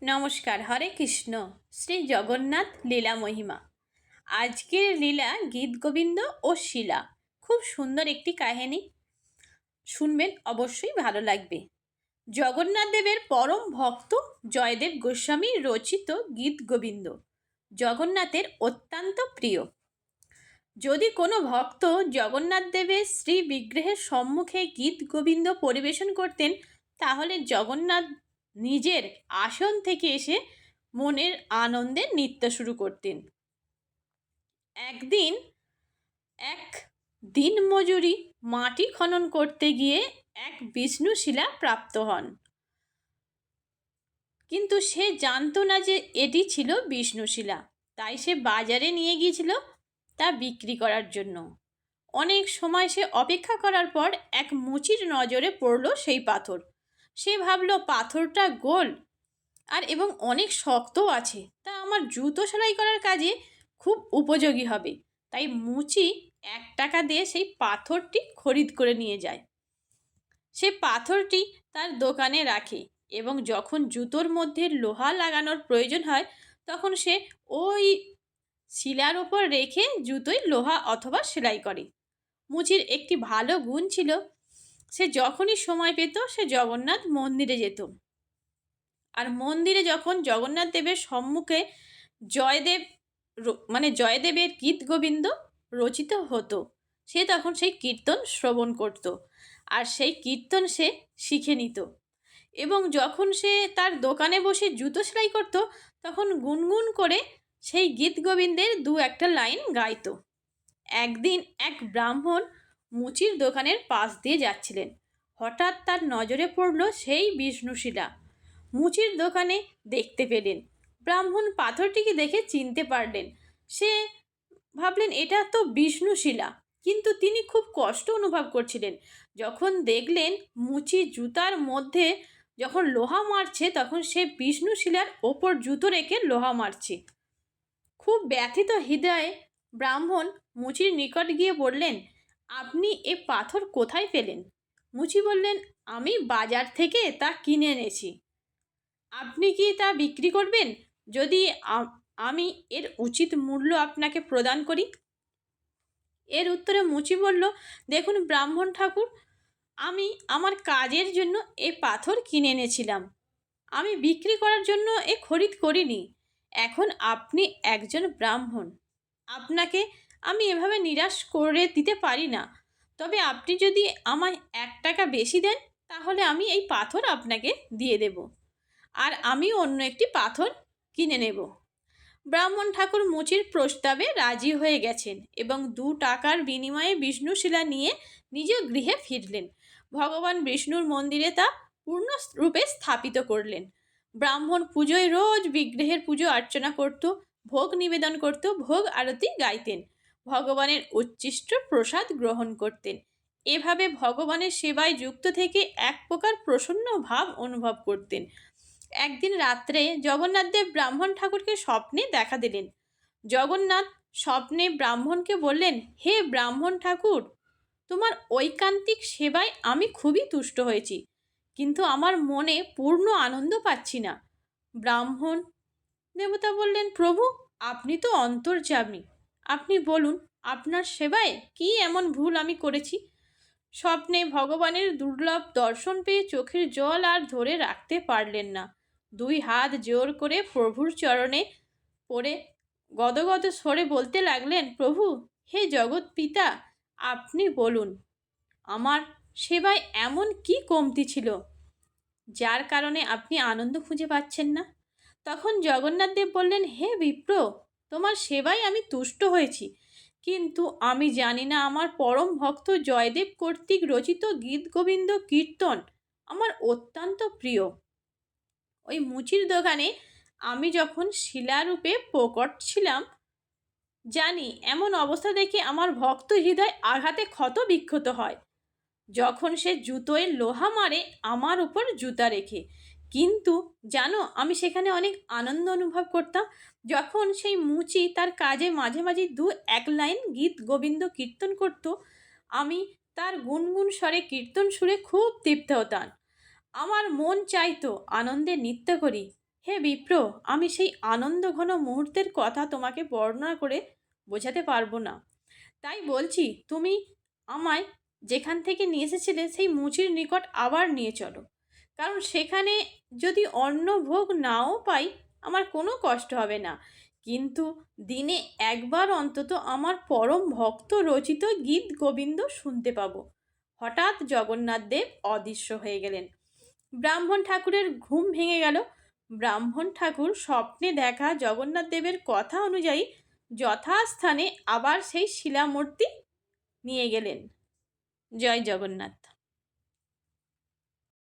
নমস্কার। হরে কৃষ্ণ। শ্রী জগন্নাথ লীলা মহিমা। আজকের লীলা গীত গোবিন্দ ও শিলা। খুব সুন্দর একটি কাহিনী, শুনবেন, অবশ্যই ভালো লাগবে। জগন্নাথ দেবের পরম ভক্ত জয়দেব গোস্বামী রচিত গীত গোবিন্দ জগন্নাথের অত্যন্ত প্রিয়। যদি কোনো ভক্ত জগন্নাথ দেবের শ্রী বিগ্রহের সম্মুখে গীত গোবিন্দ পরিবেশন করতেন, তাহলে জগন্নাথ নিজের আসন থেকে এসে মনের আনন্দে নৃত্য শুরু করতেন। একদিন এক দিনমজুরি মাটি খনন করতে গিয়ে এক বিষ্ণুশিলা প্রাপ্ত হন, কিন্তু সে জানতো না যে এটি ছিল বিষ্ণুশিলা। তাই সে বাজারে নিয়ে গিয়েছিল তা বিক্রি করার জন্য। অনেক সময় সে অপেক্ষা করার পর এক মুচির নজরে পড়ল সেই পাথর। সে ভাবল পাথরটা গোল এবং অনেক শক্তও আছে, তা আমার জুতো সেলাই করার কাজে খুব উপযোগী হবে। তাই মুচি 1 টাকা দিয়ে সেই পাথরটি খরিদ করে নিয়ে যায়। সে পাথরটি তার দোকানে রাখে এবং যখন জুতোর মধ্যে লোহা লাগানোর প্রয়োজন হয়, তখন সে ওই শিলার ওপর রেখে জুতোয় লোহা অথবা সেলাই করে। মুচির একটি ভালো গুণ ছিল, সে যখনই সময় পেত সে জগন্নাথ মন্দিরে যেত। আর মন্দিরে যখন জগন্নাথ দেবের সম্মুখে জয়দেবের গীত গোবিন্দ রচিত হতো, সে তখন সেই কীর্তন শ্রবণ করত আর সেই কীর্তন সে শিখে নিত। এবং যখন সে তার দোকানে বসে জুতো সেলাই করত, তখন গুনগুন করে সেই গীত গোবিন্দের 2-1 লাইন গাইত। একদিন এক ব্রাহ্মণ মুচির দোকানের পাশ দিয়ে যাচ্ছিলেন। হঠাৎ তার নজরে পড়ল সেই বিষ্ণুশিলা। মুচির দোকানে দেখতে পেলেন। ব্রাহ্মণ পাথরটিকে দেখে চিনতে পারলেন। সে ভাবলেন এটা তো বিষ্ণুশিলা, কিন্তু তিনি খুব কষ্ট অনুভব করছিলেন। যখন দেখলেন মুচি জুতার মধ্যে যখন লোহা মারছে, তখন সে বিষ্ণুশিলার ওপর জুতো রেখে লোহা মারছে। খুব ব্যথিত হৃদয়ে ব্রাহ্মণ মুচির নিকট গিয়ে বললেন, আপনি এ পাথর কোথায় পেলেন? মুচি বললেন, আমি বাজার থেকে তা কিনে এনেছি। আপনি কি তা বিক্রি করবেন? যদি আমি এর উচিত মূল্য আপনাকে প্রদান করি। এর উত্তরে মুচি বলল, দেখুন ব্রাহ্মণ ঠাকুর, আমি আমার কাজের জন্য এ পাথর কিনে এনেছিলাম, আমি বিক্রি করার জন্য এ খরিদ করিনি। এখন আপনি একজন ব্রাহ্মণ, আপনাকে আমি এভাবে নিরাশ করে দিতে পারি না। তবে আপনি যদি আমায় 1 টাকা বেশি দেন, তাহলে আমি এই পাথর আপনাকে দিয়ে দেব, আর আমি অন্য একটি পাথর কিনে নেব। ব্রাহ্মণ ঠাকুর মুচির প্রস্তাবে রাজি হয়ে গেছেন এবং 2 টাকার বিনিময়ে বিষ্ণুশিলা নিয়ে নিজ গৃহে ফিরলেন। ভগবান বিষ্ণুর মন্দিরে তা পূর্ণরূপে স্থাপিত করলেন। ব্রাহ্মণ পুজোয় রোজ বিগ্রহের পুজো অর্চনা করত, ভোগ নিবেদন করত, ভোগ আরতি গাইতেন, ভগবানের উচ্ছিষ্ট প্রসাদ গ্রহণ করতেন। এভাবে ভগবানের সেবায় যুক্ত থেকে এক প্রকার প্রসন্ন ভাব অনুভব করতেন। একদিন রাত্রে জগন্নাথদেব ব্রাহ্মণ ঠাকুরকে স্বপ্নে দেখা দিলেন। জগন্নাথ স্বপ্নে ব্রাহ্মণকে বললেন, হে ব্রাহ্মণ ঠাকুর, তোমার ঐকান্তিক সেবায় আমি খুবই তুষ্ট হয়েছি, কিন্তু আমার মনে পূর্ণ আনন্দ পাচ্ছি না। ব্রাহ্মণ দেবতা বললেন, প্রভু, আপনি তো অন্তর্যামী, আপনি বলুন আপনার সেবায় কি এমন ভুল আমি করেছি? স্বপ্নে ভগবানের দুর্লভ দর্শন পেয়ে চোখের জল আর ধরে রাখতে পারলেন না। 2 হাত জোর করে প্রভুর চরণে পড়ে গদগদ স্বরে বলতে লাগলেন, প্রভু, হে জগৎ পিতা, আপনি বলুন আমার সেবায় এমন কি কমতি ছিল যার কারণে আপনি আনন্দ খুঁজে পাচ্ছেন না? তখন জগন্নাথদেব বললেন, হে বিপ্র, তোমার সেবায় আমি তুষ্ট হয়েছি, কিন্তু আমি জানি না আমার পরম ভক্ত জয়দেব কর্তৃক রচিত গীত গোবিন্দ কীর্তন আমার অত্যন্ত প্রিয়। ওই মুচির দোকানে আমি যখন শিলারূপে প্রকট ছিলাম, জানি এমন অবস্থা দেখে আমার ভক্ত হৃদয় আঘাতে ক্ষত বিক্ষত হয় যখন সে জুতোয় লোহা মারে আমার উপর জুতা রেখে। কিন্তু জানো, আমি সেখানে অনেক আনন্দ অনুভব করতাম যখন সেই মুচি তার কাজে মাঝে মাঝে 2-1 লাইন গীত গোবিন্দ কীর্তন করত। আমি তার গুনগুন স্বরে কীর্তন সুরে খুব তৃপ্ত হতাম। আমার মন চাইতো আনন্দে নৃত্য করি। হে বিপ্র, আমি সেই আনন্দঘন মুহূর্তের কথা তোমাকে বর্ণনা করে বোঝাতে পারবো না। তাই বলছি, তুমি আমায় যেখান থেকে নিয়ে এসেছিলে সেই মুচির নিকট আবার নিয়ে চলো। কারণ সেখানে যদি অন্ন ভোগ নাও পাই, আমার কোনো কষ্ট হবে না, কিন্তু দিনে একবার অন্তত আমার পরম ভক্ত রচিত গীত গোবিন্দ শুনতে পাবো। হঠাৎ জগন্নাথ দেব অদৃশ্য হয়ে গেলেন। ব্রাহ্মণ ঠাকুরের ঘুম ভেঙে গেল। ব্রাহ্মণ ঠাকুর স্বপ্নে দেখা জগন্নাথ দেবের কথা অনুযায়ী যথাস্থানে আবার সেই শিলামূর্তি নিয়ে গেলেন। জয় জগন্নাথ।